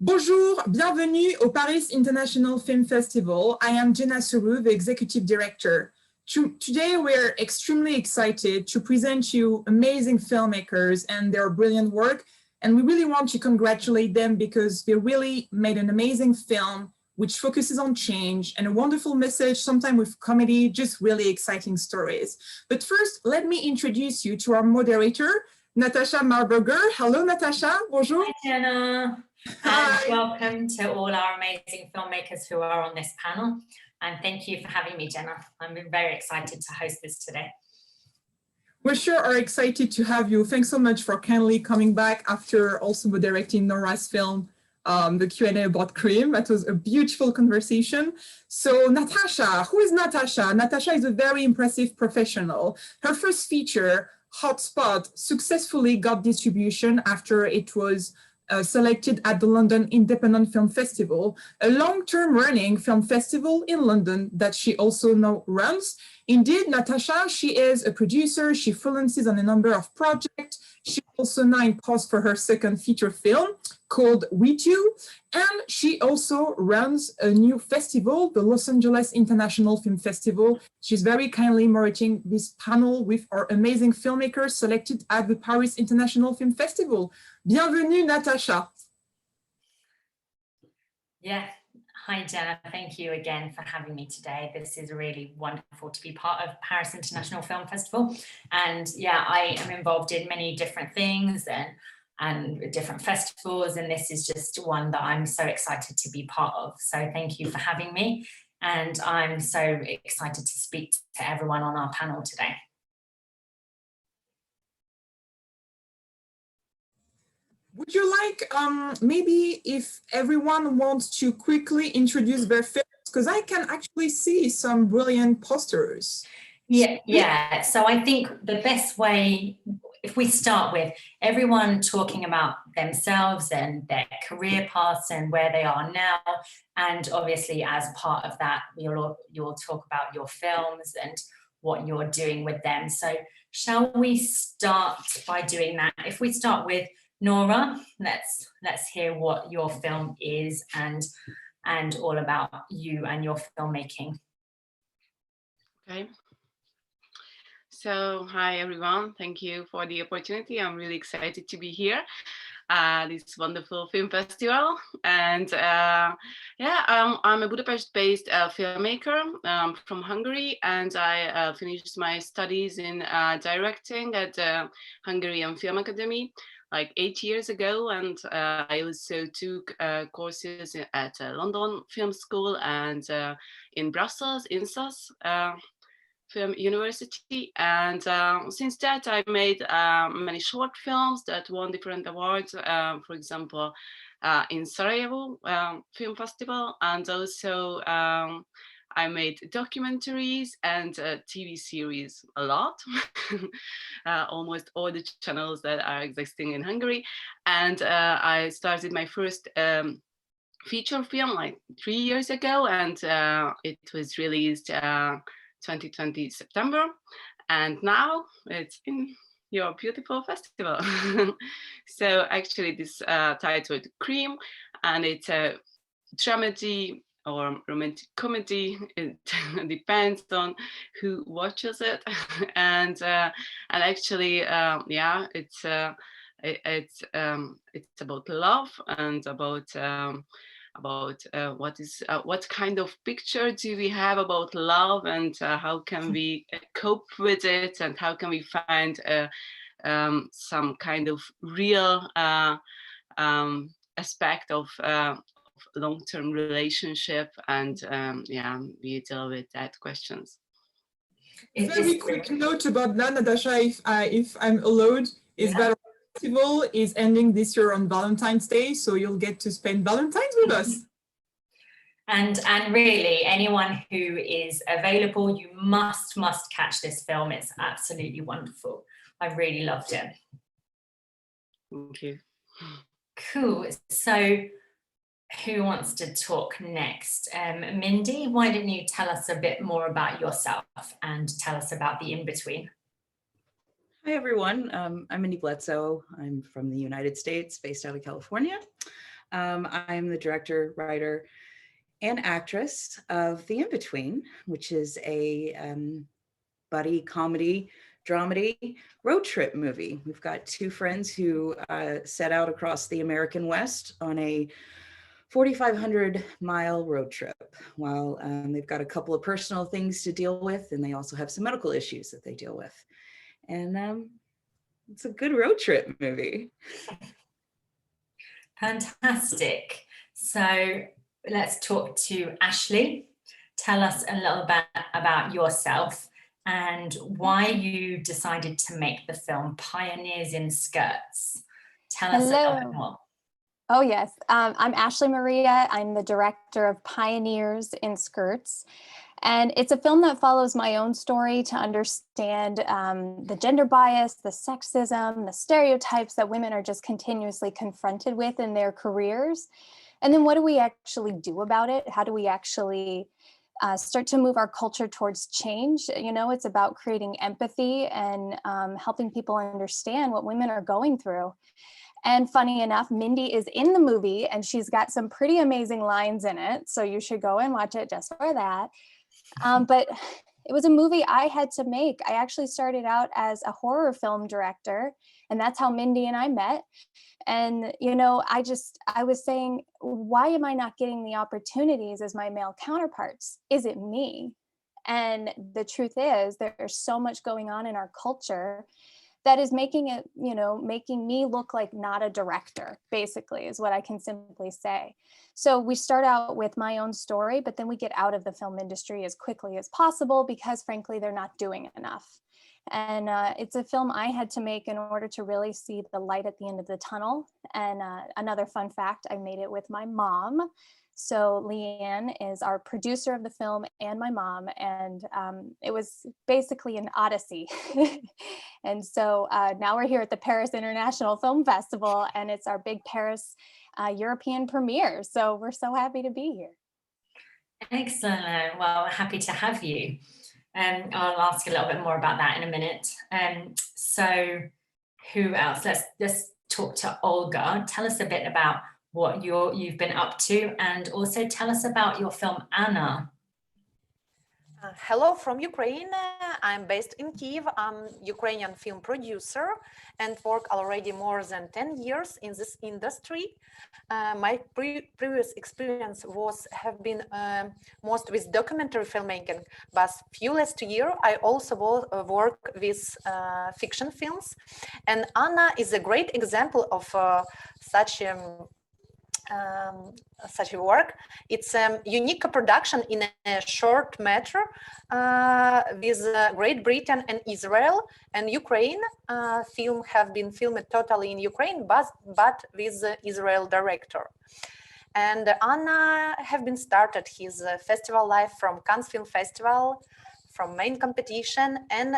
Bonjour, bienvenue au Paris International Film Festival. I am Jenna Suru, the Executive Director. Today, we're extremely excited to present you amazing filmmakers and their brilliant work. And we really want to congratulate them because they really made an amazing film which focuses on change and a wonderful message, sometimes with comedy, just really exciting stories. But first, let me introduce you to our moderator, Natasha Marburger. Hello, Natasha. Bonjour. Hi, Jenna. Hi. And welcome to all our amazing filmmakers who are on this panel. And thank you for having me, Jenna. I'm very excited to host this today. We sure are excited to have you. Thanks so much for kindly coming back after also directing Nora's film, the Q&A about Cream. That was a beautiful conversation. So Natasha, who is Natasha? Natasha is a very impressive professional. Her first feature, Hotspot, successfully got distribution after it was selected at the London Independent Film Festival, a long-term running film festival in London that she also now runs. Indeed, Natasha, she is a producer. She freelances on a number of projects. She also now in post for her second feature film called With You. And she also runs a new festival, the Los Angeles International Film Festival. She's very kindly moderating this panel with our amazing filmmakers selected at the Paris International Film Festival. Bienvenue, Natasha. Yeah. Hi, Jenna. Thank you again for having me today. This is really wonderful to be part of Paris International Film Festival. And yeah, I am involved in many different things and different festivals. And this is just one that I'm so excited to be part of. So thank you for having me. And I'm so excited to speak to everyone on our panel today. Would you like, maybe if everyone wants to quickly introduce their films, because I can actually see some brilliant posters. Yeah. So I think the best way, if we start with everyone talking about themselves and their career paths and where they are now, and obviously as part of that, you'll talk about your films and what you're doing with them. So shall we start by doing that? If we start with Nora, let's hear what your film is and all about you and your filmmaking. Okay. So hi everyone, thank you for the opportunity. I'm really excited to be here at this wonderful film festival. And I'm a Budapest-based filmmaker from Hungary, and I finished my studies in directing at the Hungarian Film Academy like 8 years ago, and I also took courses at London Film School and in Brussels, INSAS Film University. And since that, I made many short films that won different awards, for example, in Sarajevo Film Festival, and also I made documentaries and TV series a lot, almost all the channels that are existing in Hungary. And I started my first feature film like 3 years ago, and it was released 2020 September. And now it's in your beautiful festival. So actually this titled Cream, and it's a dramedy or romantic comedy. It depends on who watches it. And actually, yeah, it's about love and about what kind of picture do we have about love, and how can we cope with it, and how can we find some kind of real aspect of long-term relationship, and yeah, we deal with that questions. Very quick note about that, Natasha, if I'm allowed, is that our festival is ending this year on Valentine's Day, so you'll get to spend Valentine's with us. And really, anyone who is available, you must catch this film. It's absolutely wonderful. I really loved it. Thank you. Cool. So who wants to talk next? Mindy, why don't you tell us a bit more about yourself and tell us about the in-between? Hi, everyone. I'm Mindy Blendsoe. I'm from the United States, based out of California. I'm the director, writer, and actress of The In-Between, which is a buddy comedy, dramedy road trip movie. We've got two friends who set out across the American West on a 4,500-mile road trip. While they've got a couple of personal things to deal with, and they also have some medical issues that they deal with. And it's a good road trip movie. Fantastic. So let's talk to Ashley. Tell us a little bit about yourself and why you decided to make the film Pioneers in Skirts. Tell us a little bit more. Oh, yes. I'm Ashley Maria. I'm the director of Pioneers in Skirts. And it's a film that follows my own story to understand the gender bias, the sexism, the stereotypes that women are just continuously confronted with in their careers. And then what do we actually do about it? How do we actually start to move our culture towards change? You know, it's about creating empathy and helping people understand what women are going through. And funny enough, Mindy is in the movie and she's got some pretty amazing lines in it. So you should go and watch it just for that. But it was a movie I had to make. I actually started out as a horror film director, and that's how Mindy and I met. And, you know, I was saying, why am I not getting the opportunities as my male counterparts? Is it me? And the truth is, there's so much going on in our culture that is making it, you know, making me look like not a director, basically, is what I can simply say. So we start out with my own story, but then we get out of the film industry as quickly as possible because, frankly, they're not doing enough. And it's a film I had to make in order to really see the light at the end of the tunnel. And another fun fact, I made it with my mom. So Leanne is our producer of the film and my mom, and it was basically an odyssey. And so now we're here at the Paris International Film Festival, and it's our big Paris European premiere. So we're so happy to be here. Excellent. Well, happy to have you. I'll ask a little bit more about that in a minute. So who else? Let's talk to Olga. Tell us a bit about what you've been up to, and also tell us about your film Anna. Hello from Ukraine. I'm based in Kyiv. I'm Ukrainian film producer and work already more than 10 years in this industry. My previous experience have been most with documentary filmmaking, but few last year I also work with fiction films. And Anna is a great example of such a work. It's a unique production in a short matter with Great Britain and Israel and Ukraine. Film have been filmed totally in Ukraine, but with Israel director. And Anna have been started his festival life from Cannes Film Festival, from main competition, and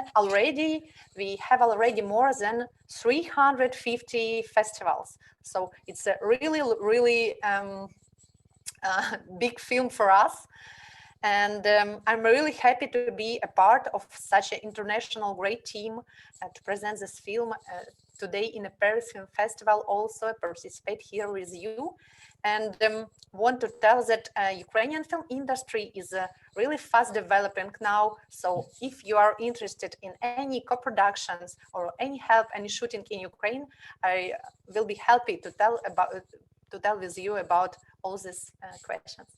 we have already more than 350 festivals. So it's a really big film for us. And I'm really happy to be a part of such an international great team to present this film today in the Paris Film Festival, also participate here with you. And want to tell that Ukrainian film industry is really fast developing now. So if you are interested in any co-productions or any help, any shooting in Ukraine, I will be happy to tell with you about all these questions.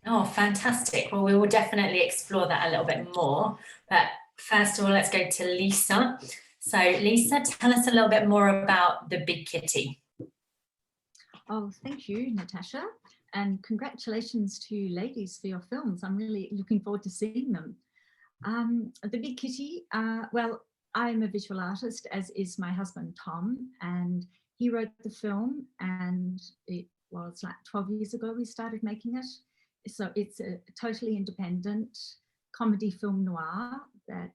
Oh, fantastic. Well, we will definitely explore that a little bit more. But first of all, let's go to Lisa. So Lisa, tell us a little bit more about The Big Kitty. Oh, thank you, Natasha. And congratulations to you ladies for your films. I'm really looking forward to seeing them. The Big Kitty, well, I'm a visual artist, as is my husband, Tom, and he wrote the film, and it was like 12 years ago we started making it. So it's a totally independent comedy film noir that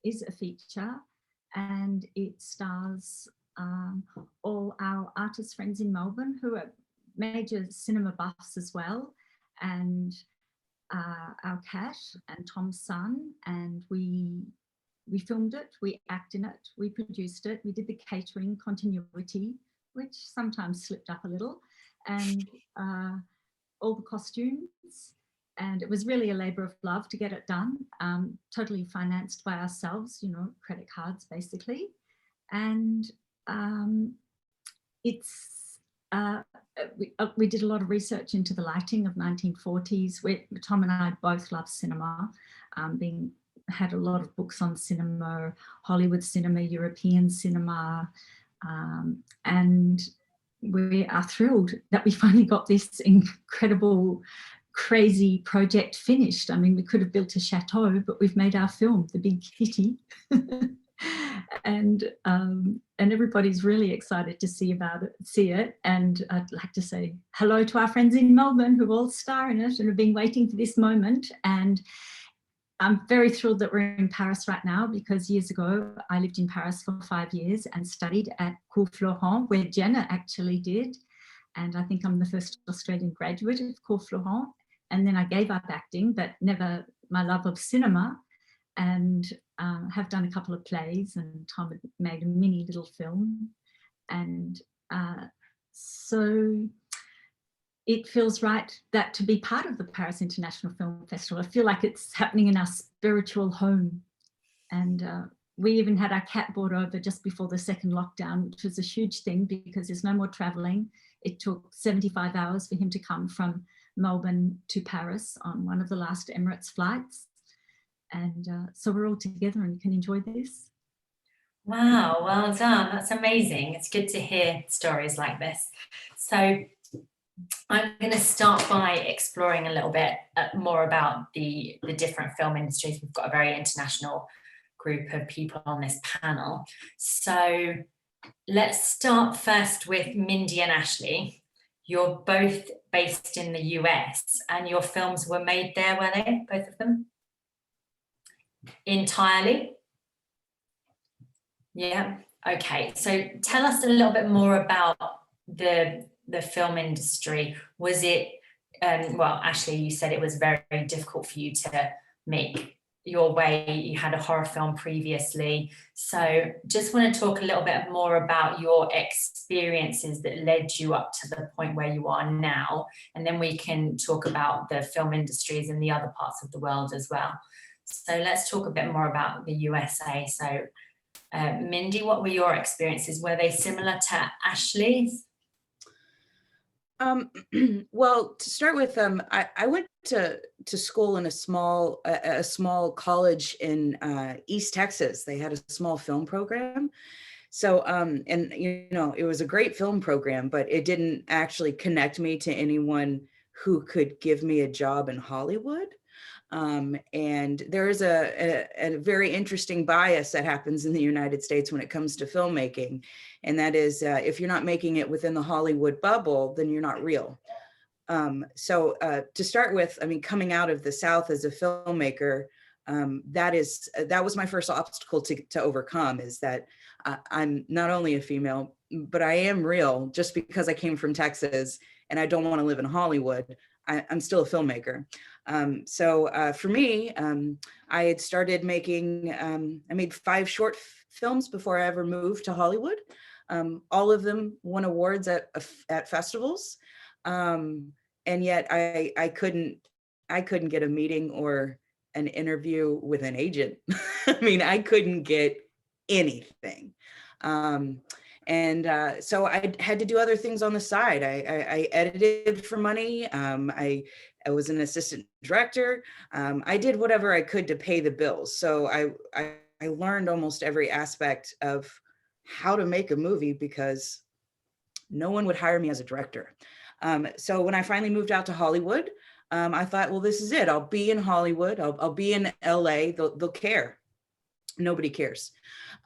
is a feature, and it stars all our artist friends in Melbourne who are major cinema buffs as well, and our cat and Tom's son, and we filmed it, we acted in it, we produced it, we did the catering continuity, which sometimes slipped up a little, and all the costumes. And it was really a labor of love to get it done, totally financed by ourselves, you know, credit cards basically. And we did a lot of research into the lighting of 1940s. Tom and I both love cinema, had a lot of books on cinema, Hollywood cinema, European cinema, and we are thrilled that we finally got this incredible, crazy project finished. I mean, we could have built a chateau, but we've made our film, The Big Kitty. And everybody's really excited to see it. And I'd like to say hello to our friends in Melbourne who all star in it and have been waiting for this moment. And I'm very thrilled that we're in Paris right now, because years ago I lived in Paris for 5 years and studied at Cours Florent, where Jenna actually did. And I think I'm the first Australian graduate of Cours Florent. And then I gave up acting, but never my love of cinema, and have done a couple of plays, and Tom had made a mini little film. And so it feels right that to be part of the Paris International Film Festival. I feel like it's happening in our spiritual home. And we even had our cat brought over just before the second lockdown, which was a huge thing because there's no more traveling. It took 75 hours for him to come from Melbourne to Paris on one of the last Emirates flights. And so we're all together and can enjoy this. Wow, well done. That's amazing. It's good to hear stories like this. So I'm going to start by exploring a little bit more about the different film industries. We've got a very international group of people on this panel. So let's start first with Mindy and Ashley. You're both based in the US and your films were made there, were they, both of them? Entirely? Yeah, okay. So tell us a little bit more about the film industry. Was it, well, Ashley, you said it was very, very difficult for you to make your way. You had a horror film previously. So just want to talk a little bit more about your experiences that led you up to the point where you are now. And then we can talk about the film industries in the other parts of the world as well. So let's talk a bit more about the USA. So Mindy, what were your experiences? Were they similar to Ashley's? Well, to start with, I went to school in a small college in East Texas. They had a small film program. So, and you know, it was a great film program, but it didn't actually connect me to anyone who could give me a job in Hollywood. And there is a very interesting bias that happens in the United States when it comes to filmmaking. And that is, if you're not making it within the Hollywood bubble, then you're not real. So to start with, I mean, coming out of the South as a filmmaker, that was my first obstacle to overcome, is that I'm not only a female, but I am real. Just because I came from Texas and I don't want to live in Hollywood, I'm still a filmmaker. So for me, I had started making, I made 5 short films before I ever moved to Hollywood. All of them won awards at festivals. And yet I couldn't get a meeting or an interview with an agent. I mean, I couldn't get anything. And so I had to do other things on the side. I edited for money. I was an assistant director. I did whatever I could to pay the bills. So I learned almost every aspect of how to make a movie because no one would hire me as a director. So when I finally moved out to Hollywood, I thought, well, this is it. I'll be in Hollywood. I'll be in LA. They'll care. Nobody cares.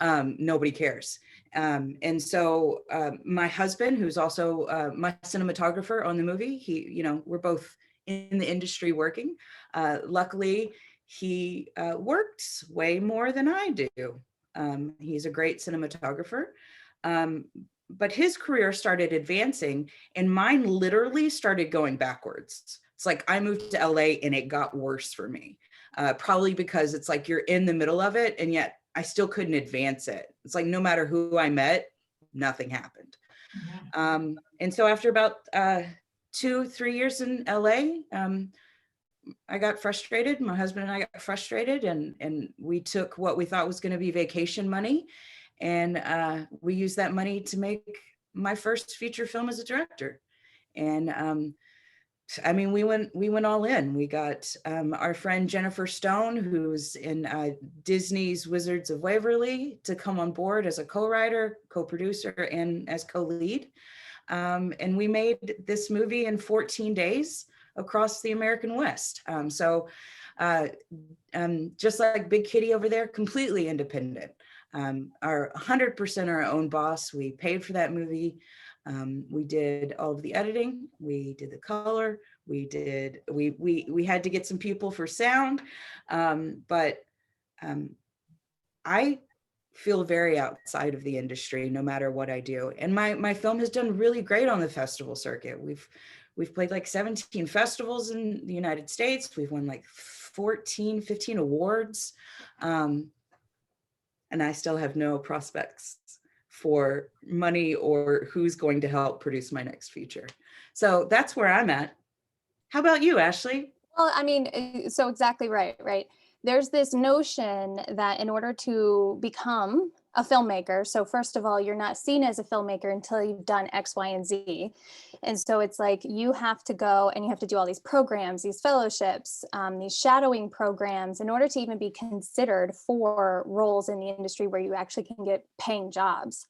Nobody cares. And so my husband, who's also my cinematographer on the movie, we're both in the industry working. Luckily, he works way more than I do. He's a great cinematographer. But his career started advancing and mine literally started going backwards. It's like I moved to LA and it got worse for me. Probably because it's like you're in the middle of it and yet I still couldn't advance it. It's like no matter who I met, nothing happened. And so after about 2-3 years in LA, I got frustrated. My husband and I got frustrated, and we took what we thought was going to be vacation money, and we used that money to make my first feature film as a director. And I mean, we went all in. We got our friend Jennifer Stone, who's in Disney's Wizards of Waverly, to come on board as a co-writer, co-producer, and as co-lead. And we made this movie in 14 days across the American West. Just like Big Kitty over there, completely independent. Our 100% our own boss. We paid for that movie. We did all of the editing. We did the color. We had to get some people for sound, but I feel very outside of the industry no matter what I do. And my film has done really great on the festival circuit. We've played like 17 festivals in the United States. We've won like 15 awards. And I still have no prospects for money or who's going to help produce my next feature. So that's where I'm at. How about you, Ashley? Well, I mean, so exactly right. There's this notion that in order to become a filmmaker, so first of all, you're not seen as a filmmaker until you've done X, Y, and Z. And so it's like you have to go and you have to do all these programs, these fellowships, these shadowing programs in order to even be considered for roles in the industry where you actually can get paying jobs.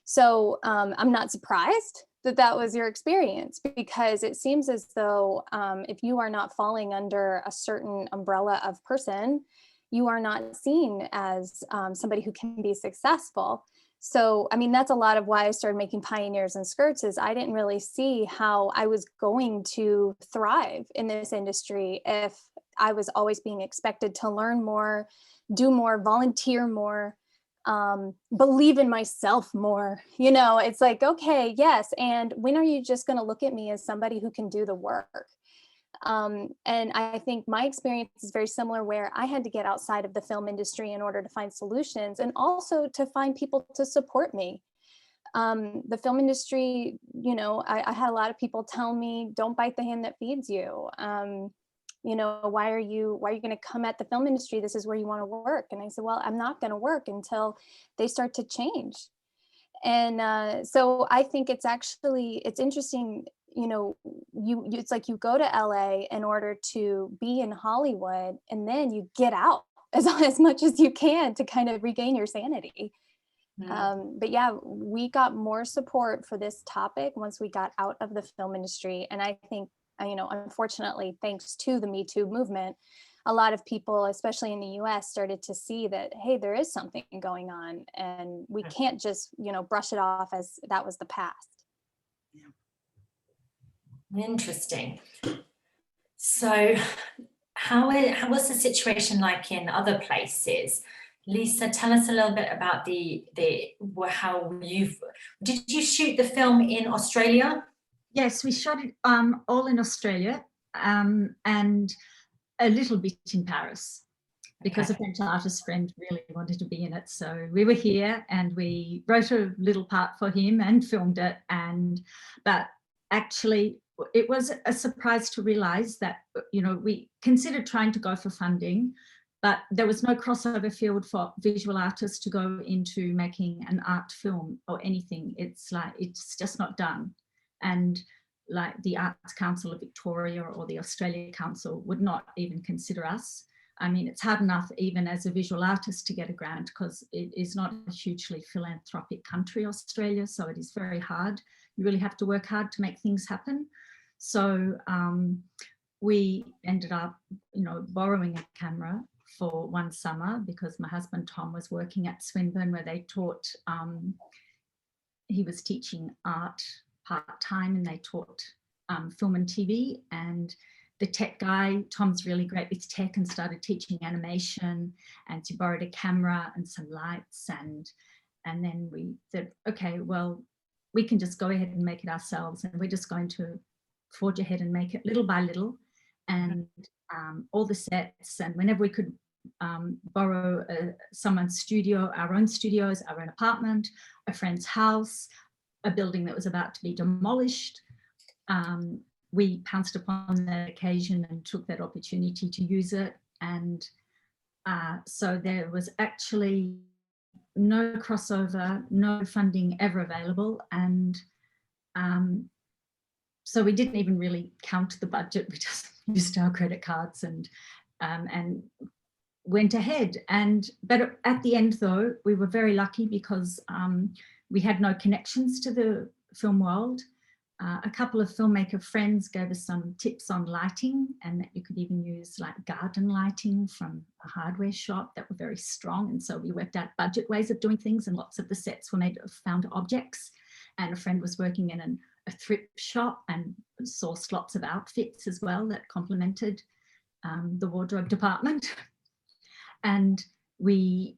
So I'm not surprised that was your experience, because it seems as though if you are not falling under a certain umbrella of person, you are not seen as somebody who can be successful. So, I mean, that's a lot of why I started making Pioneers and Skirts, is I didn't really see how I was going to thrive in this industry if I was always being expected to learn more, do more, volunteer more, believe in myself more. You know, it's like, okay, yes. And when are you just going to look at me as somebody who can do the work? And I think my experience is very similar, where I had to get outside of the film industry in order to find solutions and also to find people to support me. The film industry, you know, I had a lot of people tell me, don't bite the hand that feeds you. You know, why are you going to come at the film industry? This is where you want to work. And I said, well, I'm not going to work until they start to change. And so I think it's interesting, you know, it's like you go to LA in order to be in Hollywood, and then you get out as much as you can to kind of regain your sanity. But yeah, we got more support for this topic once we got out of the film industry. And I think, you know, unfortunately, thanks to the Me Too movement, a lot of people, especially in the US, started to see that, hey, there is something going on, and we can't just, you know, brush it off as that was the past. Interesting. So what's the situation like in other places? Lisa, tell us a little bit about did you shoot the film in Australia? Yes, we shot it all in Australia and a little bit in Paris, because a French artist friend really wanted to be in it. So we were here and we wrote a little part for him and filmed it. But actually, it was a surprise to realize that, you know, we considered trying to go for funding, but there was no crossover field for visual artists to go into making an art film or anything. It's like, it's just not done. And like the Arts Council of Victoria or the Australia Council would not even consider us. I mean, it's hard enough even as a visual artist to get a grant, because it is not a hugely philanthropic country, Australia, so it is very hard. You really have to work hard to make things happen. So we ended up, you know, borrowing a camera for one summer, because my husband Tom was working at Swinburne, where they taught, he was teaching art part-time, and they taught film and TV. And the tech guy, Tom's really great with tech, and started teaching animation, and she borrowed a camera and some lights, and then we said, okay, well, we can just go ahead and make it ourselves, and we're just going to forge ahead and make it little by little. And all the sets, and whenever we could borrow someone's studio, our own studios, our own apartment, a friend's house, a building that was about to be demolished. We pounced upon that occasion and took that opportunity to use it. And so there was actually no crossover, no funding ever available. And so we didn't even really count the budget. We just used our credit cards and went ahead. But at the end, though, we were very lucky because we had no connections to the film world. A couple of filmmaker friends gave us some tips on lighting, and that you could even use like garden lighting from a hardware shop that were very strong. And so we worked out budget ways of doing things, and lots of the sets were made of found objects. And a friend was working in a thrift shop and sourced lots of outfits as well that complemented the wardrobe department. And we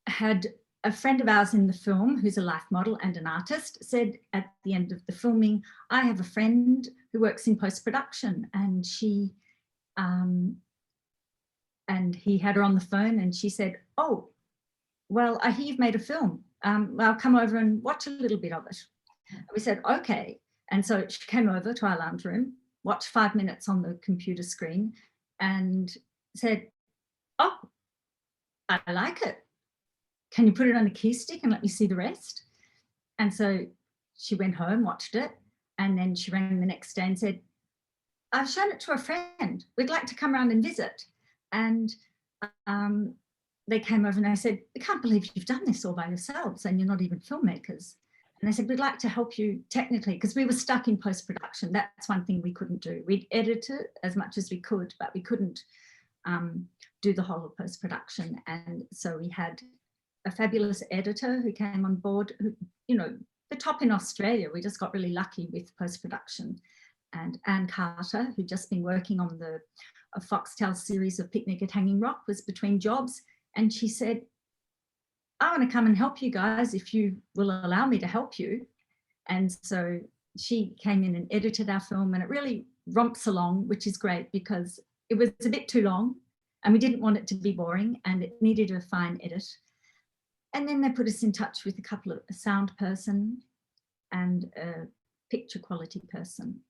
had a friend of ours in the film who's a life model and an artist said at the end of the filming, I have a friend who works in post-production, and and he had her on the phone, and she said, oh, well, I hear you've made a film. I'll come over and watch a little bit of it. And we said, okay. And so she came over to our lounge room, watched 5 minutes on the computer screen and said, oh, I like it. Can you put it on a key stick and let me see the rest? And so she went home, watched it, and then she rang the next day and said, I've shown it to a friend. We'd like to come around and visit. And they came over and they said, we can't believe you've done this all by yourselves and you're not even filmmakers. And they said, we'd like to help you technically, because we were stuck in post-production. That's one thing we couldn't do. We'd edit it as much as we could, but we couldn't do the whole of post-production. And so we had a fabulous editor who came on board, who, you know, the top in Australia. We just got really lucky with post-production. And Anne Carter, who'd just been working on a Foxtel series of Picnic at Hanging Rock, was between jobs. And she said, I want to come and help you guys if you will allow me to help you. And so she came in and edited our film, and it really romps along, which is great because it was a bit too long and we didn't want it to be boring and it needed a fine edit. And then they put us in touch with a sound person and a picture quality person,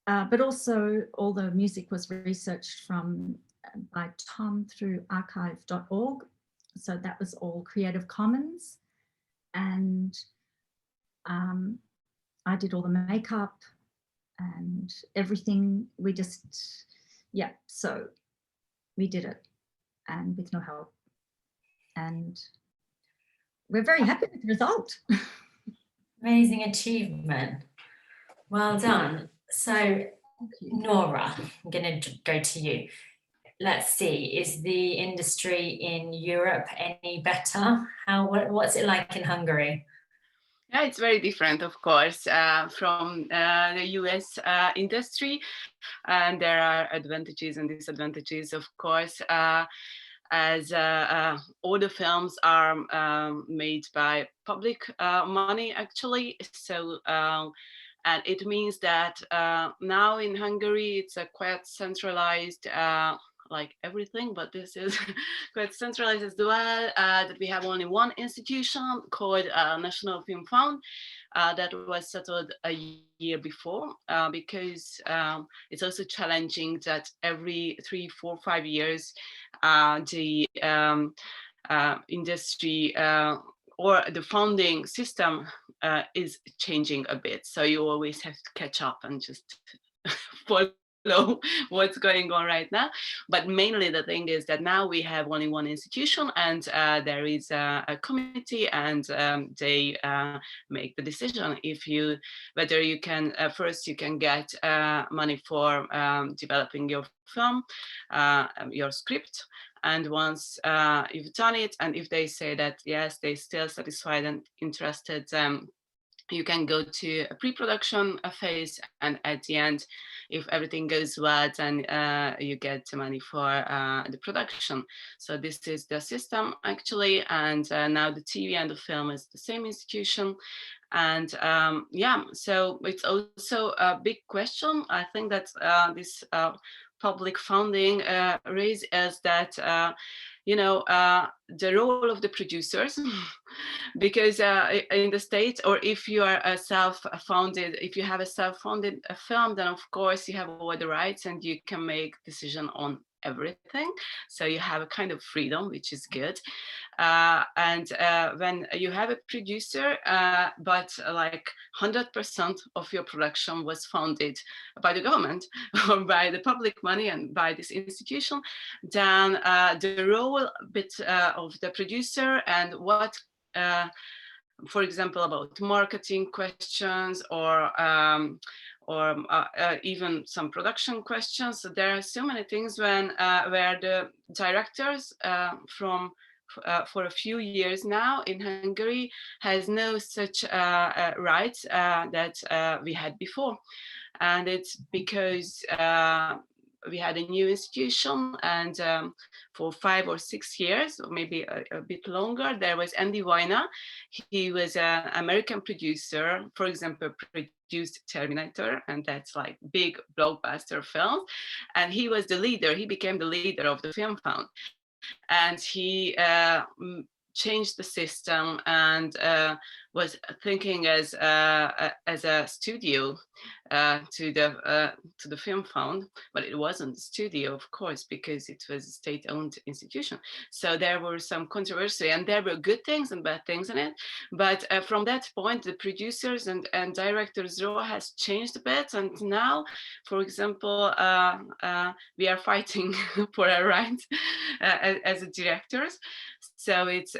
but also all the music was researched by Tom through archive.org. So that was all Creative Commons. And I did all the makeup and everything. So we did it, and with no help. And we're very happy with the result. Amazing achievement. Well done. So, Nora, I'm going to go to you. Let's see, is the industry in Europe any better? What's it like in Hungary? Yeah, it's very different, of course, from the US industry. And there are advantages and disadvantages, of course, as all the films are made by public money, actually. So, and it means that now in Hungary, it's a quite centralized, like everything, but this is quite centralized as well, that we have only one institution called National Film Fund that was settled a year before, because it's also challenging that every 3, 4, 5 years the industry or the funding system is changing a bit. So you always have to catch up and just follow what's going on right now. But mainly the thing is that now we have only one institution, and there is a committee, and they make the decision whether you can first you can get money for developing your film, your script. And once you've done it, and if they say that yes, they're still satisfied and interested, you can go to a pre-production phase, and at the end, if everything goes well, then you get the money for the production. So this is the system, actually, and now the TV and the film is the same institution. And yeah, so it's also a big question. I think that this public funding raise is that the role of the producers, because in the States, or if you are if you have a self-funded film, then of course you have all the rights and you can make decision on everything. So you have a kind of freedom, which is good. And when you have a producer, but like 100% of your production was funded by the government or by the public money and by this institution, then the role bit of the producer and what, for example, about marketing questions or even some production questions. So there are so many things where the directors for a few years now in Hungary has no such rights that we had before. And it's because we had a new institution, and for 5 or 6 years, or maybe a bit longer, there was Andy Weiner. He was an American producer, for example, produced Terminator, and that's like big blockbuster film. And he was the leader, he became the leader of the film fund. And he changed the system and was thinking as a studio to the film fund, but it wasn't a studio, of course, because it was a state-owned institution. So there were some controversy, and there were good things and bad things in it. But from that point, the producers and directors' role has changed a bit. And now, for example, we are fighting for our rights as directors. So it's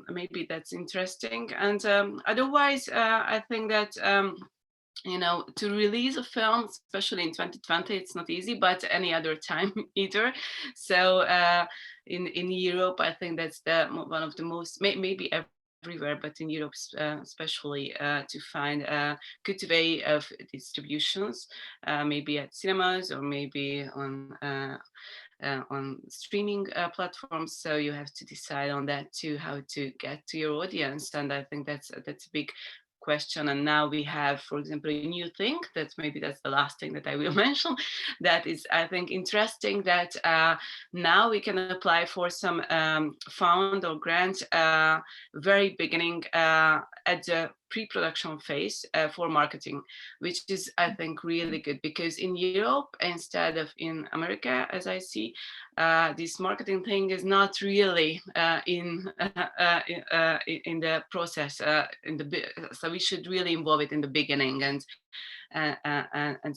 maybe that's interesting. And otherwise, I think that to release a film, especially in 2020, it's not easy, but any other time either. So in Europe, I think that's one of the most, maybe everywhere, but in Europe especially, to find a good way of distributions, maybe at cinemas or maybe on streaming platforms. So you have to decide on that too, how to get to your audience. And I think that's a big question. And now we have, for example, a new thing that maybe that's the last thing that I will mention, that is, I think, interesting, that now we can apply for some fund or grant very beginning at the pre-production phase for marketing, which is, I think, really good, because in Europe, instead of in America, as I see, this marketing thing is not really in the process. So we should really involve it in the beginning and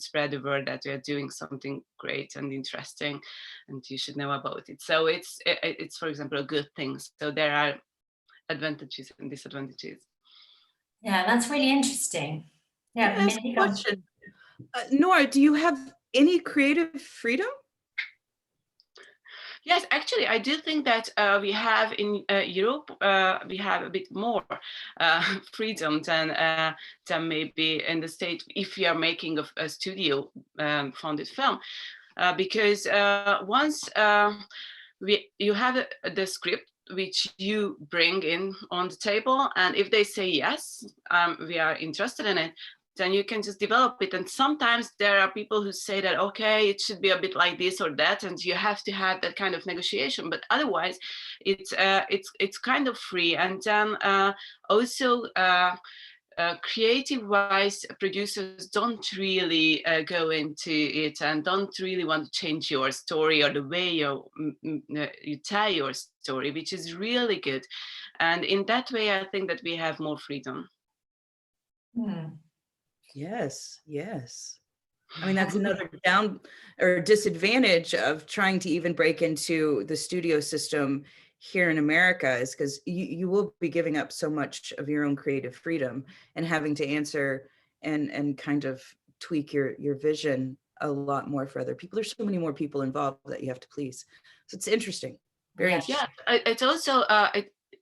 spread the word that we are doing something great and interesting, and you should know about it. So it's for example, a good thing. So there are advantages and disadvantages. Yeah, that's really interesting. Yeah, Mindy, question. Nora, do you have any creative freedom? Yes, actually, I do think that we have in Europe, we have a bit more freedom than maybe in the States if you are making a studio funded film, because once you have the script which you bring in on the table, and if they say yes, we are interested in it, then you can just develop it. And sometimes there are people who say that, okay, it should be a bit like this or that, and you have to have that kind of negotiation. But otherwise, it's kind of free. And then also creative-wise, producers don't really go into it and don't really want to change your story or the way you tell your story, which is really good. And in that way, I think that we have more freedom. Yes, yes. I mean, that's another down or disadvantage of trying to even break into the studio system here in America, is because you will be giving up so much of your own creative freedom and having to answer and kind of tweak your vision a lot more for other people. There's so many more people involved that you have to please. So it's interesting. Very interesting. Yeah, it's also,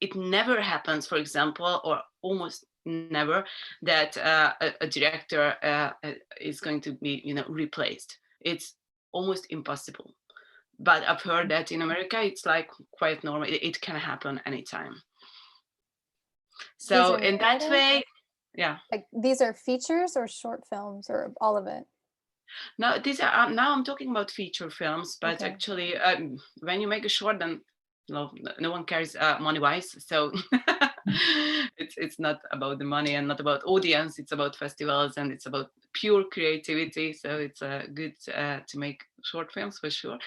it never happens, for example, or almost never, that a director is going to be, replaced. It's almost impossible. But I've heard that in America, it's like quite normal. It can happen anytime. So in that way, yeah. Like these are features or short films or all of it? No, these are now I'm talking about feature films, but actually when you make a short, then no one cares money-wise. So it's not about the money and not about audience. It's about festivals and it's about pure creativity. So it's good to make short films for sure.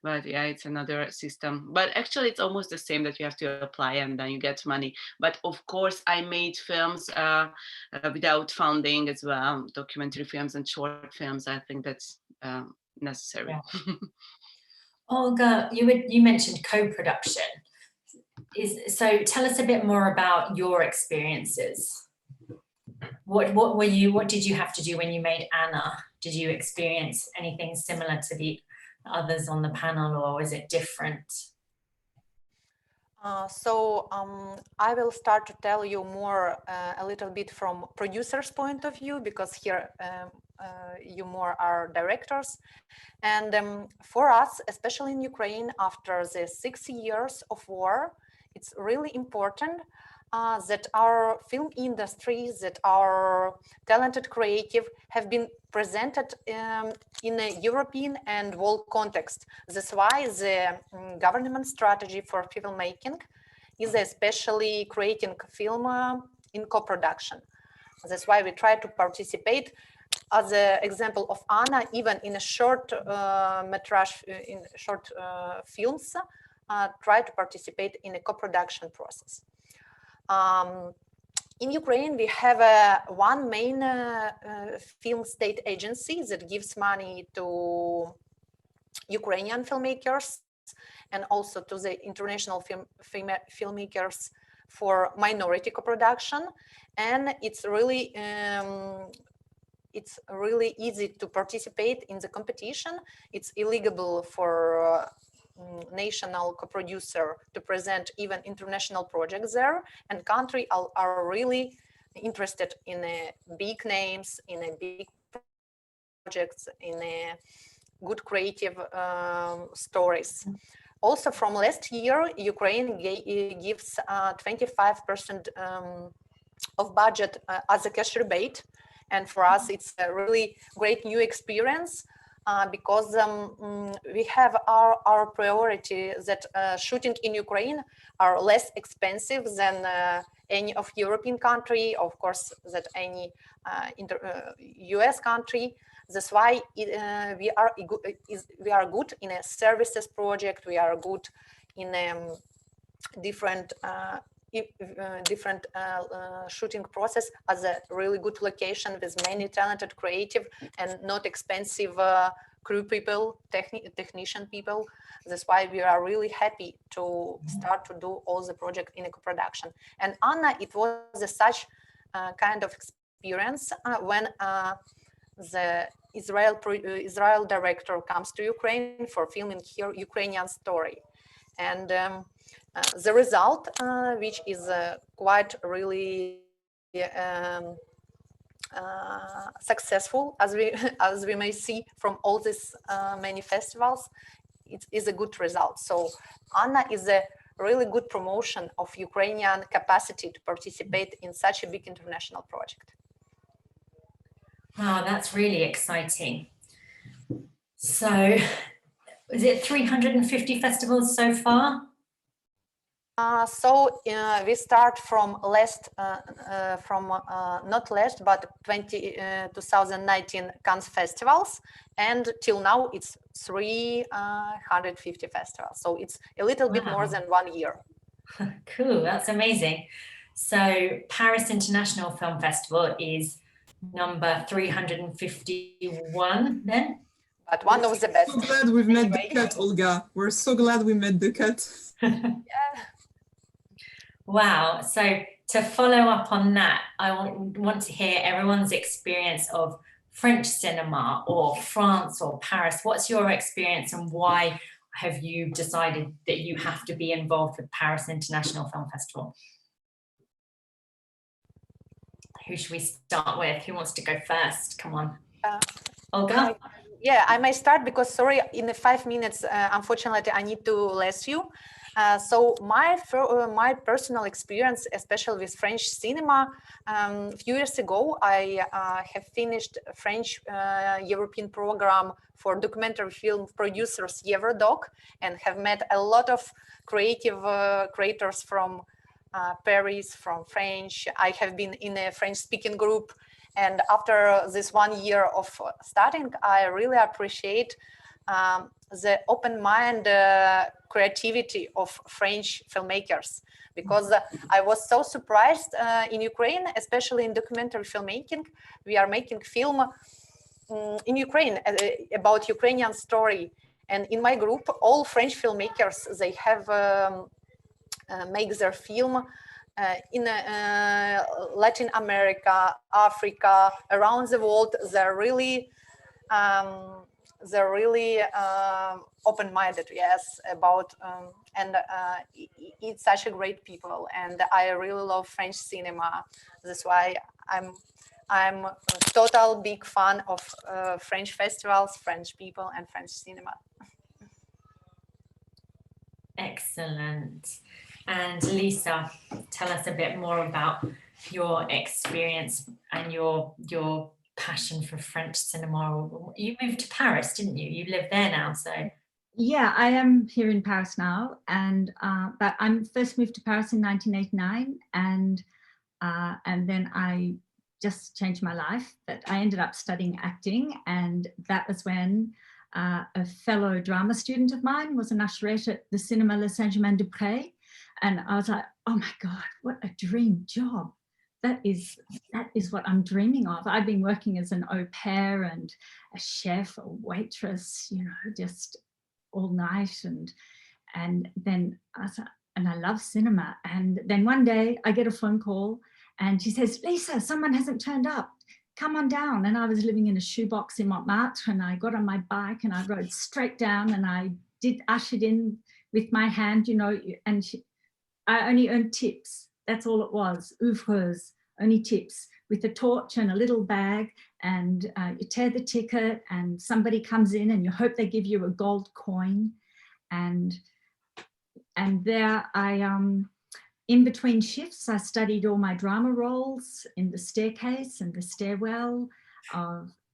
But yeah, it's another system. But actually, it's almost the same, that you have to apply and then you get money. But of course, I made films without funding as well, documentary films and short films. I think that's necessary. Yeah. Olga, you mentioned co-production. So tell us a bit more about your experiences. What did you have to do when you made Anna? Did you experience anything similar to the others on the panel, or is it different? I will start to tell you more a little bit from producer's point of view, because here you more are directors. And for us, especially in Ukraine, after the 6 years of war, it's really important that our film industry, that our talented creative have been presented in a European and world context. That's why the government strategy for filmmaking is especially creating film in co-production. That's why we try to participate, as an example of Anna, even in a short metrage, in short films, try to participate in a co-production process. In Ukraine, we have one main film state agency that gives money to Ukrainian filmmakers and also to the international filmmakers for minority co-production. And it's really easy to participate in the competition. It's illegal for national co-producer to present even international projects there, and country are really interested in big names, in big projects, in good creative stories. Also, from last year, Ukraine gives 25% of budget as a cash rebate, and for us it's a really great new experience. Because we have our priority that shooting in Ukraine are less expensive than any of European country, of course, that any US country. That's why we are good in a services project. We are good in different shooting process as a really good location with many talented creative and not expensive crew people, technician people. That's why we are really happy to start to do all the project in a co-production. And Anna, it was such kind of experience when the Israel director comes to Ukraine for filming here Ukrainian story. And the result, which is quite really successful, as we may see from all these many festivals, it is a good result. So Anna is a really good promotion of Ukrainian capacity to participate in such a big international project. Wow, that's really exciting. So is it 350 festivals so far? We start from not last, but 2019 Cannes festivals, and till now it's 350 festivals. So it's a little bit more than 1 year. Cool, that's amazing. So Paris International Film Festival is number 351 then? But one of the best. So glad we've made the cut, Olga. We're so glad we made the cut. Yeah. Wow. So to follow up on that, I want to hear everyone's experience of French cinema or France or Paris. What's your experience and why have you decided that you have to be involved with Paris International Film Festival? Who should we start with? Who wants to go first? Come on. Olga? Yeah, I may start because, sorry, in the 5 minutes, unfortunately, I need to leave you. So my personal experience, especially with French cinema, a few years ago, I have finished a French European program for documentary film producers, Eurodoc, and have met a lot of creative creators from Paris, from French. I have been in a French-speaking group, and after this 1 year of studying, I really appreciate the open mind creativity of French filmmakers, because I was so surprised in Ukraine, especially in documentary filmmaking. We are making film in Ukraine about Ukrainian story, and in my group, all French filmmakers, they have make their film in Latin America, Africa, around the world. They're really open-minded, yes, about and it's such a great people, and I really love French cinema. That's why I'm a total big fan of French festivals, French people, and French cinema. Excellent. And Lisa, tell us a bit more about your experience and your passion for French cinema. You moved to Paris, didn't you? You live there now, so. Yeah, I am here in Paris now, and but I first moved to Paris in 1989, and then I just changed my life. But I ended up studying acting, and that was when a fellow drama student of mine was an usherette at the Cinema Le Saint-Germain-des-Prés, and I was like, oh my God, what a dream job. That is what I'm dreaming of. I've been working as an au pair and a chef, a waitress, you know, just all night, and then I love cinema. And then one day I get a phone call and she says, Lisa, someone hasn't turned up, come on down. And I was living in a shoebox in Montmartre, and I got on my bike and I rode straight down, and I ushered in with my hand, you know, and I only earned tips. That's all it was, ouvreuse, only tips, with a torch and a little bag, and you tear the ticket and somebody comes in and you hope they give you a gold coin. And there in between shifts, I studied all my drama roles in the staircase and the stairwell,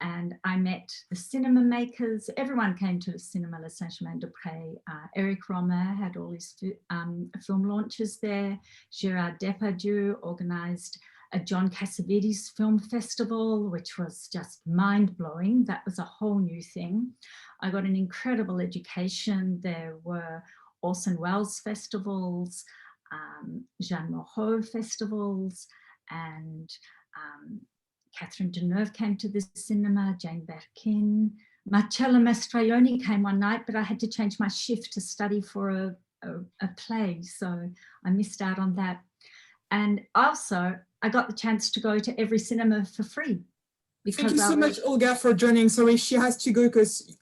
and I met the cinema makers. Everyone came to the Cinema Le Saint-Germain-des-Prés. Eric Romer had all his film launches there. Gérard Depardieu organised a John Cassavetes film festival, which was just mind-blowing. That was a whole new thing. I got an incredible education. There were Orson Welles festivals, Jeanne Moreau festivals, and Catherine Deneuve came to the cinema, Jane Birkin. Marcello Mastroianni came one night, but I had to change my shift to study for a play, so I missed out on that. And also, I got the chance to go to every cinema for free. Thank you so much, Olga, for joining. Sorry, she has to go because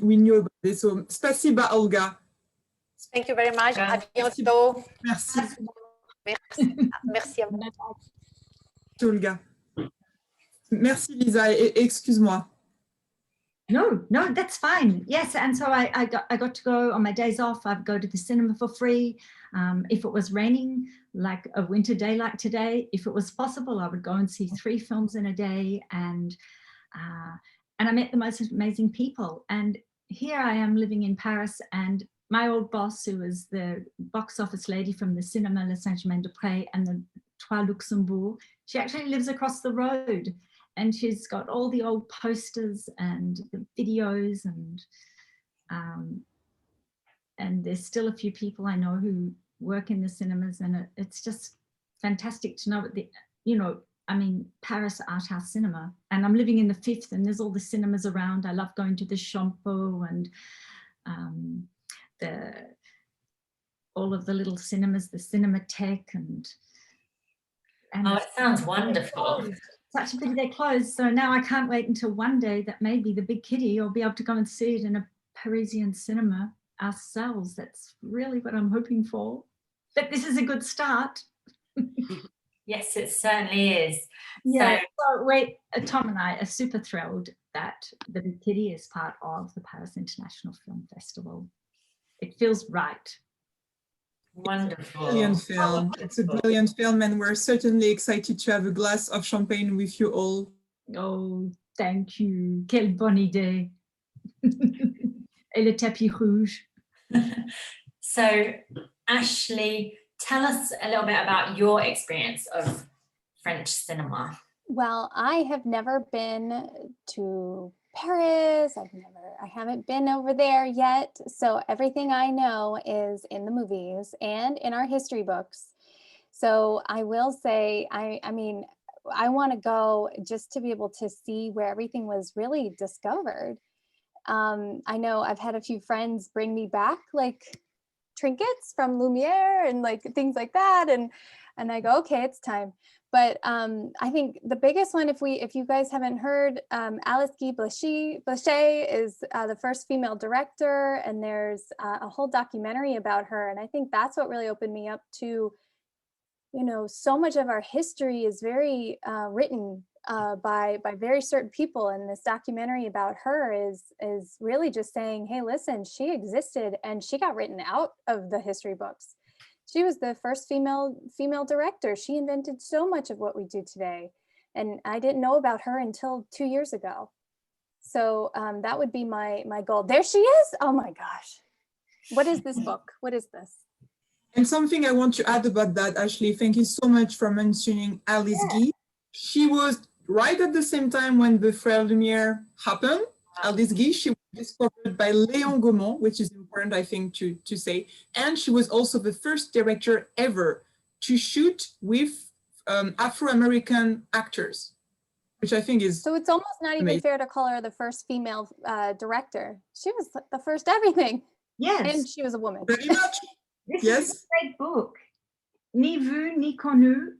we knew about this. So, spasiba, Olga. Thank you very much. À bientôt. Merci. Merci à vous. Olga. Merci, Lisa. Excuse-moi. No, that's fine. Yes, and so I got to go on my days off. I'd go to the cinema for free. If it was raining, like a winter day like today, if it was possible, I would go and see 3 films in a day. And I met the most amazing people. And here I am living in Paris, and my old boss, who was the box office lady from the Cinema Le Saint-Germain-des-Prés and the Trois Luxembourg, she actually lives across the road. And she's got all the old posters and the videos, and there's still a few people I know who work in the cinemas, and it's just fantastic to know that Paris Art House Cinema, and I'm living in the 5th, and there's all the cinemas around. I love going to the Champeau and all of the little cinemas, the Cinematheque, and oh, it sounds wonderful. Such a pity they're closed. So now I can't wait until one day that maybe the big kitty will be able to go and see it in a Parisian cinema ourselves. That's really what I'm hoping for. But this is a good start. Yes, it certainly is. Yeah. So Tom and I are super thrilled that the big kitty is part of the Paris International Film Festival. It feels right. Wonderful. Brilliant film. It's a brilliant film, and we're certainly excited to have a glass of champagne with you all. Oh, thank you. Quelle bonne idée. Et le tapis rouge. So, Ashley, tell us a little bit about your experience of French cinema. Well, I have never been to Paris. I haven't been over there yet. So everything I know is in the movies and in our history books. So I will say, I mean, I want to go just to be able to see where everything was really discovered. I know I've had a few friends bring me back like trinkets from Lumiere and like things like that. And I go, okay, it's time. But I think the biggest one, if you guys haven't heard, Alice Guy Blanchet is the first female director, and there's a whole documentary about her. And I think that's what really opened me up to, you know, so much of our history is very written by very certain people, and this documentary about her is really just saying, hey, listen, she existed and she got written out of the history books. She was the first female director. She invented so much of what we do today, and I didn't know about her until 2 years ago. So that would be my goal. There she is. Oh my gosh, what is this book? What is this? And something I want to add about that, Ashley, thank you so much for mentioning Alice Guy. She was right at the same time when the Frères Lumière happened. Alice Guy, she was discovered by Léon Gaumont, which is important, I think, to say. And she was also the first director ever to shoot with Afro-American actors, which I think is So it's almost not even amazing. fair to call her the first female director. She was the first everything. Yes. And she was a woman. Very much. This Yes. is a great book. Ni vu, ni connu.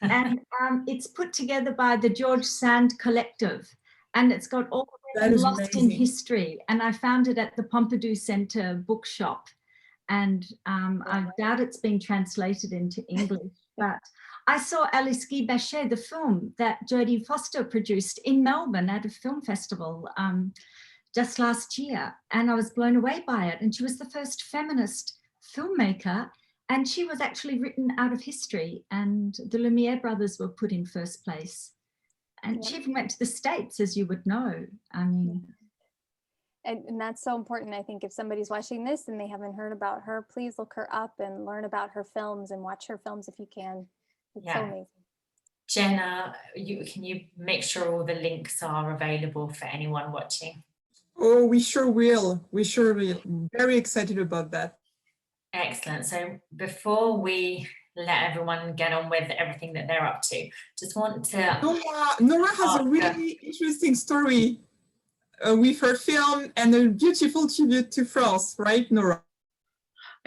And it's put together by the George Sand Collective. And it's got all That is lost amazing. in history. And I found it at the Pompidou Center bookshop. And I doubt it's been translated into English. But I saw Alice Guy Blanchet, the film that Jodie Foster produced in Melbourne at a film festival just last year. And I was blown away by it. And she was the first feminist filmmaker. And she was actually written out of history. And the Lumiere brothers were put in first place. And she even went to the States, as you would know. I mean, And that's so important. I think if somebody's watching this and they haven't heard about her, please look her up and learn about her films and watch her films if you can. It's so amazing. Jenna, can you make sure all the links are available for anyone watching? Oh, we sure will. We sure will. Very excited about that. Excellent. So before we let everyone get on with everything that they're up to, just want to... Nora has a really interesting story with her film and a beautiful tribute to France, right, Nora?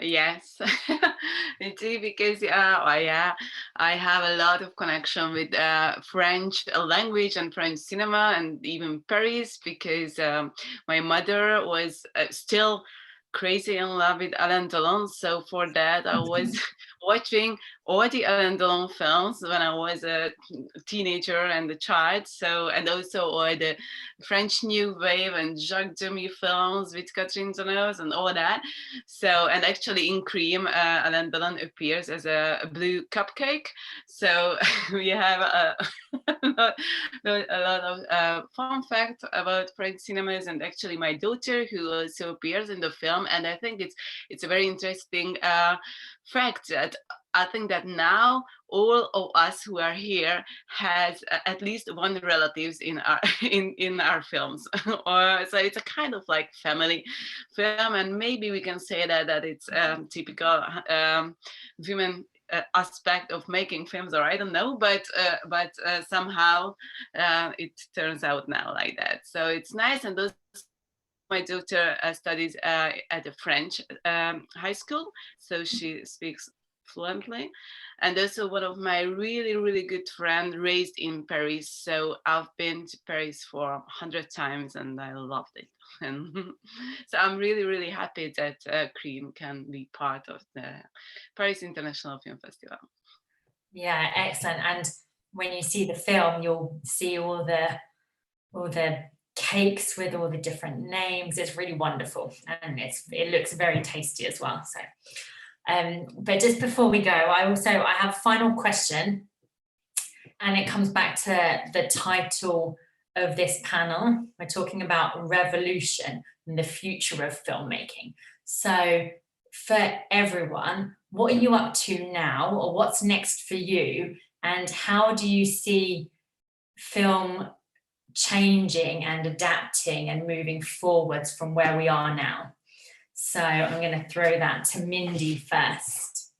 Yes, indeed, because I have a lot of connection with French language and French cinema, and even Paris, because my mother was still crazy in love with Alain Delon. So for that, I was watching all the Alain Delon films when I was a teenager and a child. So, and also all the French New Wave and Jacques Demy films with Catherine Deneuve and all that. So, and actually in Cream, Alain Delon appears as a blue cupcake. So we have a lot of fun facts about French cinemas, and actually my daughter, who also appears in the film. And I think it's a very interesting fact that I think that now all of us who are here has at least one relatives in our in our films, or so it's a kind of like family film, and maybe we can say that it's typical women aspect of making films, or I don't know, but somehow it turns out now like that. So it's nice. And those, my daughter studies at a French high school, so she speaks fluently. And also one of my really, really good friends raised in Paris. So I've been to Paris for 100 times and I loved it. And so I'm really, really happy that Cream can be part of the Paris International Film Festival. Yeah, excellent. And when you see the film, you'll see all the cakes with all the different names. It's really wonderful, and it looks very tasty as well. So But just before we go, I have a final question, and it comes back to the title of this panel. We're talking about revolution and the future of filmmaking. So for everyone, what are you up to now, or what's next for you? And how do you see film changing and adapting and moving forwards from where we are now? So I'm going to throw that to Mindy first.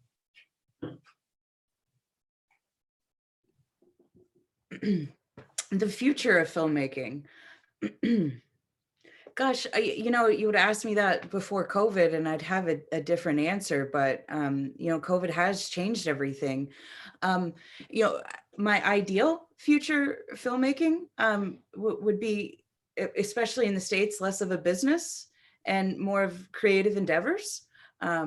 The future of filmmaking. Gosh, you know, you would ask me that before COVID and I'd have a different answer, but, you know, COVID has changed everything. You know, my ideal future filmmaking would be, especially in the States, less of a business and more of creative endeavors. For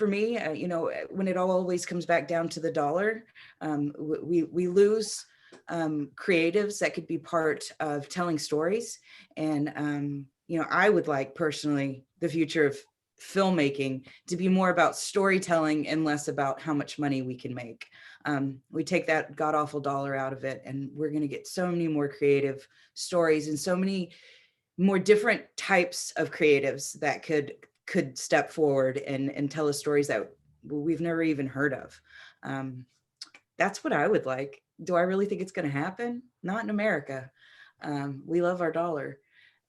me, you know, when it always comes back down to the dollar, we lose creatives that could be part of telling stories. And, you know, I would like personally the future of filmmaking to be more about storytelling and less about how much money we can make. We take that god awful dollar out of it and we're going to get so many more creative stories and so many more different types of creatives that could step forward and tell us stories that we've never even heard of. That's what I would like. Do I really think it's going to happen? Not in America. We love our dollar.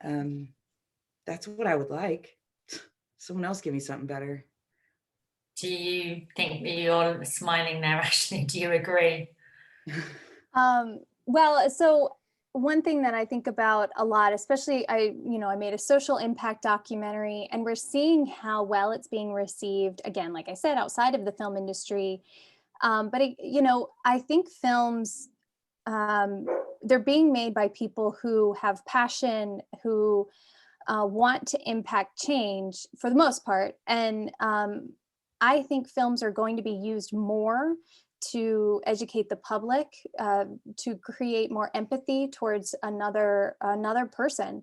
That's what I would like. Someone else give me something better. Do you think, you're smiling there, Ashley, do you agree? Well, so one thing that I think about a lot, especially I made a social impact documentary, and we're seeing how well it's being received, again, like I said, outside of the film industry. But I think films, they're being made by people who have passion, who want to impact change for the most part. And I think films are going to be used more to educate the public, to create more empathy towards another person.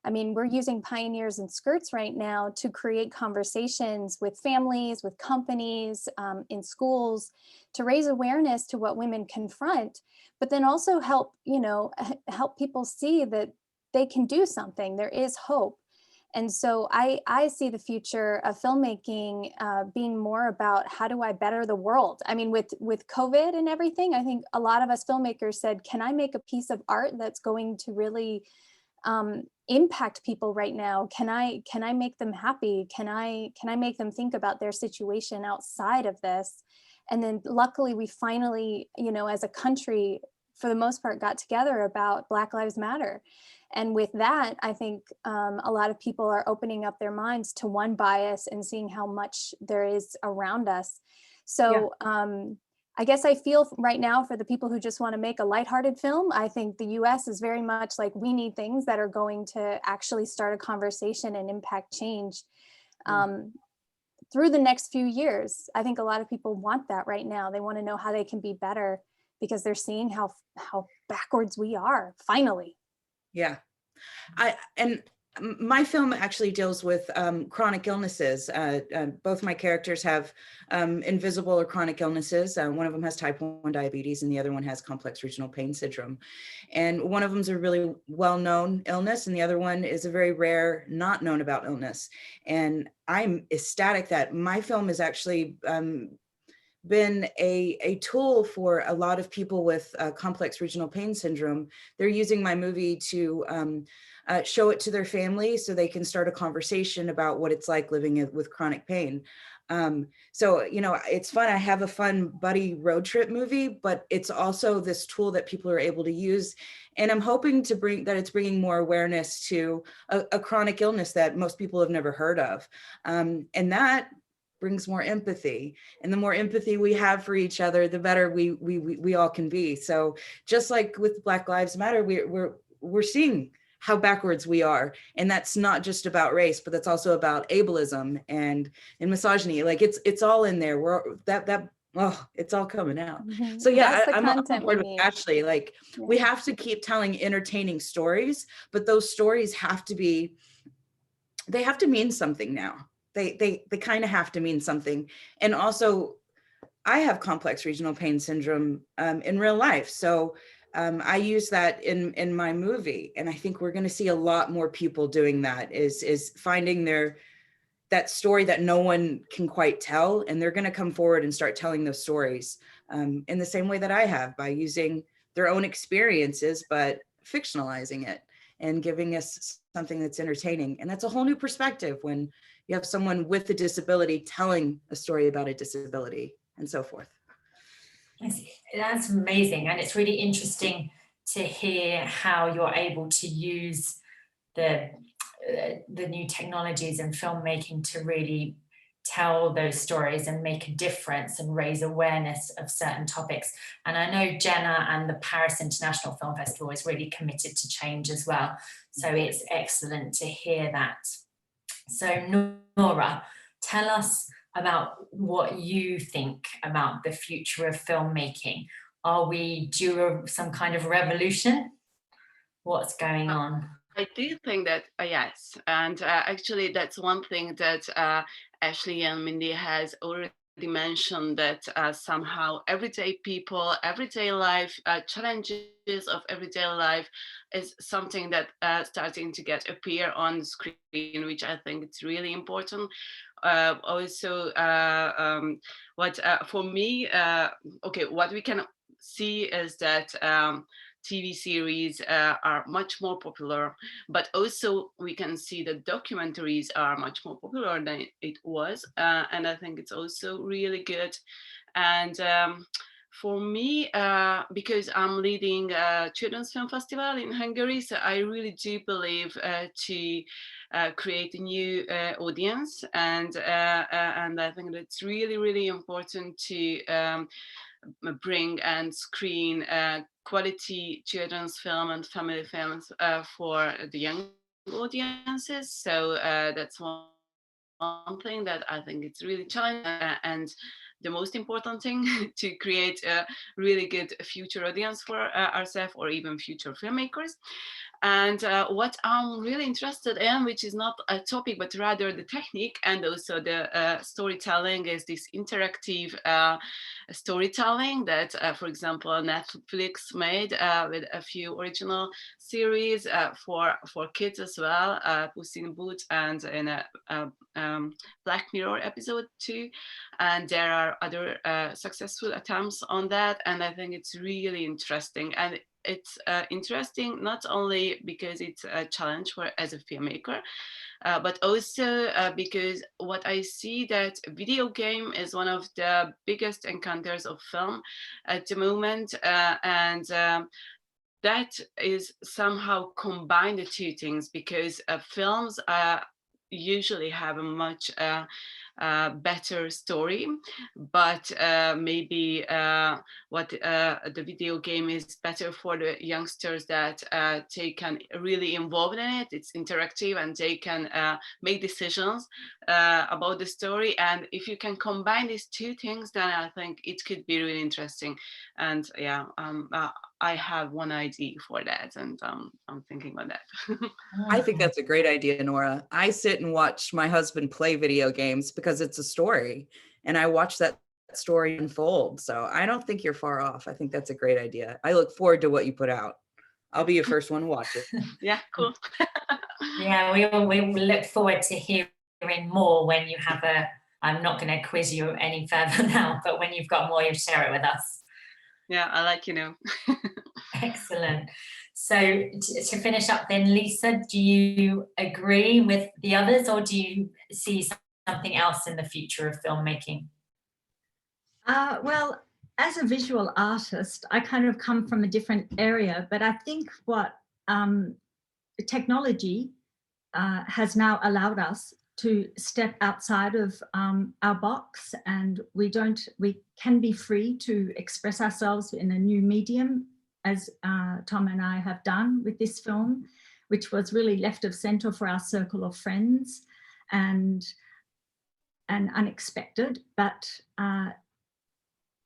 I mean, we're using Pioneers in Skirts right now to create conversations with families, with companies, in schools, to raise awareness to what women confront, but then also help people see that they can do something. There is hope. And so I see the future of filmmaking being more about how do I better the world? I mean, with COVID and everything, I think a lot of us filmmakers said, can I make a piece of art that's going to really impact people right now? Can I make them happy? Can I make them think about their situation outside of this? And then luckily we finally, as a country, for the most part, got together about Black Lives Matter. And with that, I think a lot of people are opening up their minds to one bias and seeing how much there is around us. So I guess I feel right now for the people who just want to make a lighthearted film, I think the US is very much like, we need things that are going to actually start a conversation and impact change through the next few years. I think a lot of people want that right now. They want to know how they can be better because they're seeing how backwards we are, finally. Yeah, and my film actually deals with chronic illnesses. Both my characters have invisible or chronic illnesses. One of them has type 1 diabetes and the other one has complex regional pain syndrome. And one of them is a really well-known illness and the other one is a very rare, not known about illness. And I'm ecstatic that my film has actually been a tool for a lot of people with complex regional pain syndrome. They're using my movie to show it to their family so they can start a conversation about what it's like living with chronic pain. So, it's fun. I have a fun buddy road trip movie, but it's also this tool that people are able to use. And I'm hoping it's bringing more awareness to a chronic illness that most people have never heard of. And that brings more empathy, and the more empathy we have for each other, the better we all can be. So just like with Black Lives Matter, we're seeing how backwards we are, and that's not just about race, but that's also about ableism and misogyny. Like it's all in there. It's all coming out. Mm-hmm. So yeah, I'm on content board we with need. Ashley. Like we have to keep telling entertaining stories, but those stories have to mean something now. They kind of have to mean something. And also, I have complex regional pain syndrome in real life. So I use that in my movie. And I think we're going to see a lot more people doing that, is finding that story that no one can quite tell. And they're going to come forward and start telling those stories in the same way that I have, by using their own experiences, but fictionalizing it and giving us something that's entertaining. And that's a whole new perspective when you have someone with a disability telling a story about a disability and so forth. That's amazing. And it's really interesting to hear how you're able to use the new technologies in filmmaking to really tell those stories and make a difference and raise awareness of certain topics. And I know Jenna and the Paris International Film Festival is really committed to change as well. So it's excellent to hear that. So Nora, tell us about what you think about the future of filmmaking. Are we due some kind of revolution? What's going on? I do think that yes, and actually that's one thing that Ashley and Mindy has already mentioned, that somehow everyday people, everyday life, challenges of everyday life is something that starting to appear on the screen, which I think it's really important. Also, what for me, okay, what we can see is that TV series are much more popular, but also we can see that documentaries are much more popular than it was. And I think it's also really good. And for me, because I'm leading a children's film festival in Hungary, so I really do believe to create a new audience. And I think that it's really, really important to bring and screen quality children's film and family films for the young audiences. So that's one thing that I think it's really challenging, and the most important thing to create a really good future audience for ourselves or even future filmmakers. And what I'm really interested in, which is not a topic, but rather the technique and also the storytelling, is this interactive storytelling that, for example, Netflix made with a few original series for kids as well, Puss in Boots and in a Black Mirror episode too. And there are other successful attempts on that. And I think it's really interesting. And it's interesting not only because it's a challenge for as a filmmaker, but also because what I see that video game is one of the biggest encounters of film at the moment, and that is somehow combine the two things, because films usually have a much better story, but maybe what the video game is better for the youngsters, that they can really involve in it. It's interactive and they can make decisions about the story. And if you can combine these two things, then I think it could be really interesting. And yeah, I have one idea for that, and I'm thinking about that. I think that's a great idea, Nora. I sit and watch my husband play video games because it's a story, and I watch that story unfold. So I don't think you're far off. I think that's a great idea. I look forward to what you put out. I'll be your first one to watch it. Yeah, cool. Yeah, we look forward to hearing more when you have I'm not going to quiz you any further now, but when you've got more, you share it with us. Yeah, I like, Excellent. So to finish up then, Lisa, do you agree with the others, or do you see something else in the future of filmmaking? Well, as a visual artist, I kind of come from a different area, but I think what technology has now allowed us to step outside of our box, and we can be free to express ourselves in a new medium, as Tom and I have done with this film, which was really left of center for our circle of friends and unexpected, but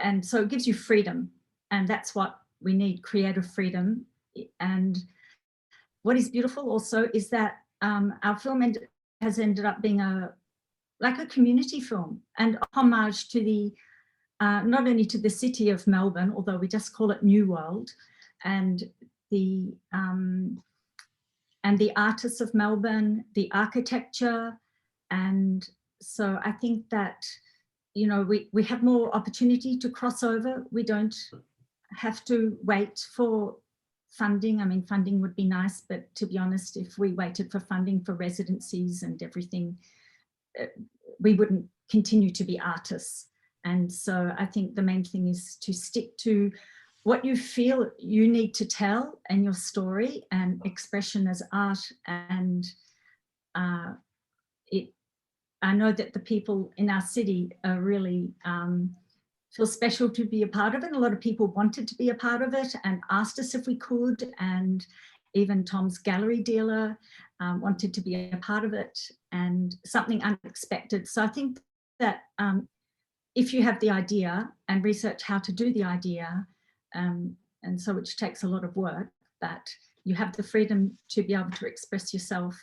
and so it gives you freedom, and that's what we need, creative freedom. And what is beautiful also is that our film has ended up being like a community film and homage to the, not only to the city of Melbourne, although we just call it New World, and the artists of Melbourne, the architecture. And so I think that, you know, we have more opportunity to cross over. We don't have to wait for funding. I mean, funding would be nice, but to be honest, if we waited for funding for residencies and everything, we wouldn't continue to be artists. And so I think the main thing is to stick to what you feel you need to tell and your story and expression as art. And I know that the people in our city are really feel special to be a part of it. A lot of people wanted to be a part of it and asked us if we could. And even Tom's gallery dealer wanted to be a part of it, and something unexpected. So I think that if you have the idea and research how to do the idea, and so which takes a lot of work, but you have the freedom to be able to express yourself.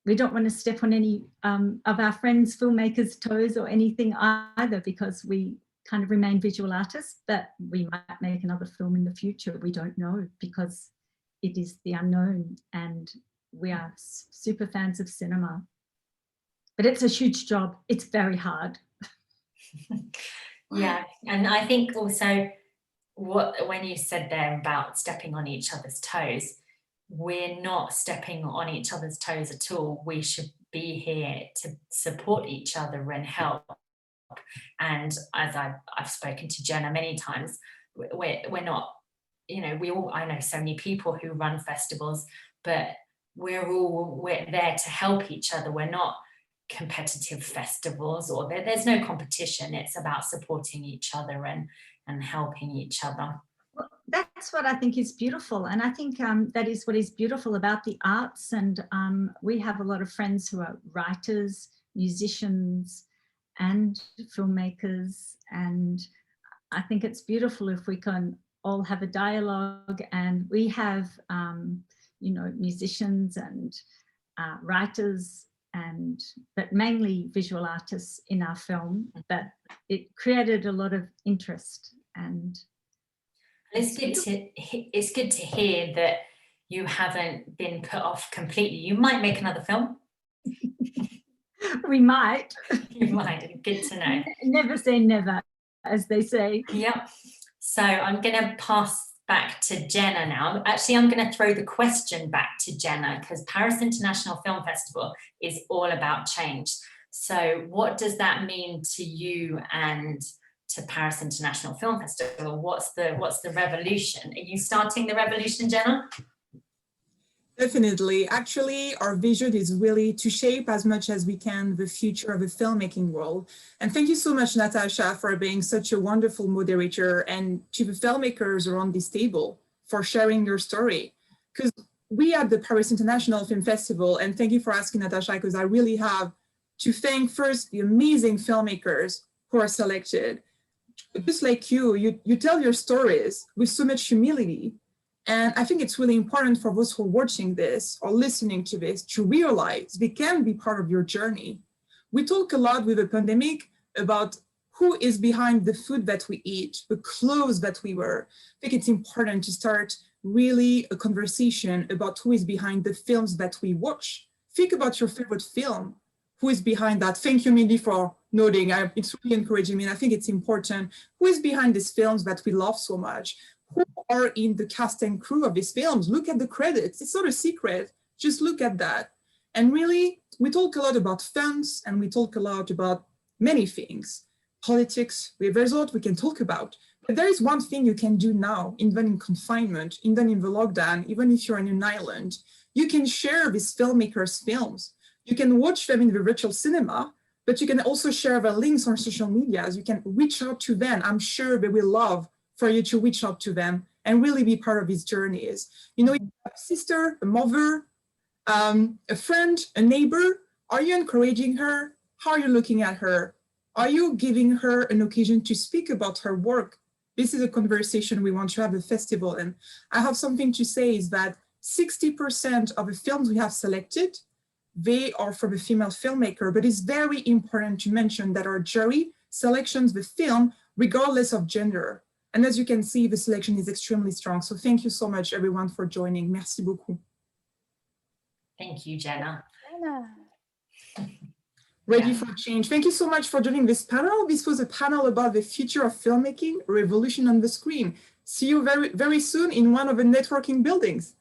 We don't want to step on any of our friends, filmmakers' toes or anything either, because we kind of remain visual artists, but we might make another film in the future. We don't know, because it is the unknown, and we are super fans of cinema. But it's a huge job. It's very hard. Yeah, and I think also when you said there about stepping on each other's toes, we're not stepping on each other's toes at all. We should be here to support each other and help. And as I've spoken to Jenna many times, we're not, you know, I know so many people who run festivals, but we're there to help each other. We're not competitive festivals, or there's no competition. It's about supporting each other and helping each other. Well, that's what I think is beautiful. And I think that is what is beautiful about the arts. And we have a lot of friends who are writers, musicians, and filmmakers. And I think it's beautiful if we can all have a dialogue. And we have, you know, musicians and writers, but mainly visual artists in our film. But it created a lot of interest. And it's good to hear that you haven't been put off completely. You might make another film. We might. You might. Good to know. Never say never, as they say. Yep. So I'm going to pass back to Jenna now. Actually, I'm going to throw the question back to Jenna, because Paris International Film Festival is all about change. So what does that mean to you and to Paris International Film Festival? What's the revolution? Are you starting the revolution, Jenna? Definitely. Actually, our vision is really to shape as much as we can the future of the filmmaking world. And thank you so much, Natasha, for being such a wonderful moderator, and to the filmmakers around this table for sharing your story. Because we at the Paris International Film Festival, and thank you for asking, Natasha, because I really have to thank first the amazing filmmakers who are selected. Just like you tell your stories with so much humility. And I think it's really important for those who are watching this or listening to this to realize they can be part of your journey. We talk a lot with the pandemic about who is behind the food that we eat, the clothes that we wear. I think it's important to start really a conversation about who is behind the films that we watch. Think about your favorite film. Who is behind that? Thank you, Mindy, for nodding. It's really encouraging me. And I think it's important. Who is behind these films that we love so much? Who are in the cast and crew of these films? Look at the credits. It's not a secret. Just look at that. And really, we talk a lot about funds, and we talk a lot about many things. Politics, there's a lot we can talk about. But there is one thing you can do now, even in confinement, even in the lockdown, even if you're in an island. You can share these filmmakers' films. You can watch them in the virtual cinema, but you can also share the links on social media. You can reach out to them. I'm sure they will love for you to reach out to them and really be part of these journeys. You know, you have a sister, a mother, a friend, a neighbor. Are you encouraging her? How are you looking at her? Are you giving her an occasion to speak about her work? This is a conversation we want to have at the festival. And I have something to say is that 60% of the films we have selected, they are from a female filmmaker, but it's very important to mention that our jury selections the film regardless of gender. And as you can see, the selection is extremely strong. So thank you so much, everyone, for joining. Merci beaucoup. Thank you, Jenna. Ready for change. Thank you so much for joining this panel. This was a panel about the future of filmmaking, revolution on the screen. See you very, very soon in one of the networking buildings.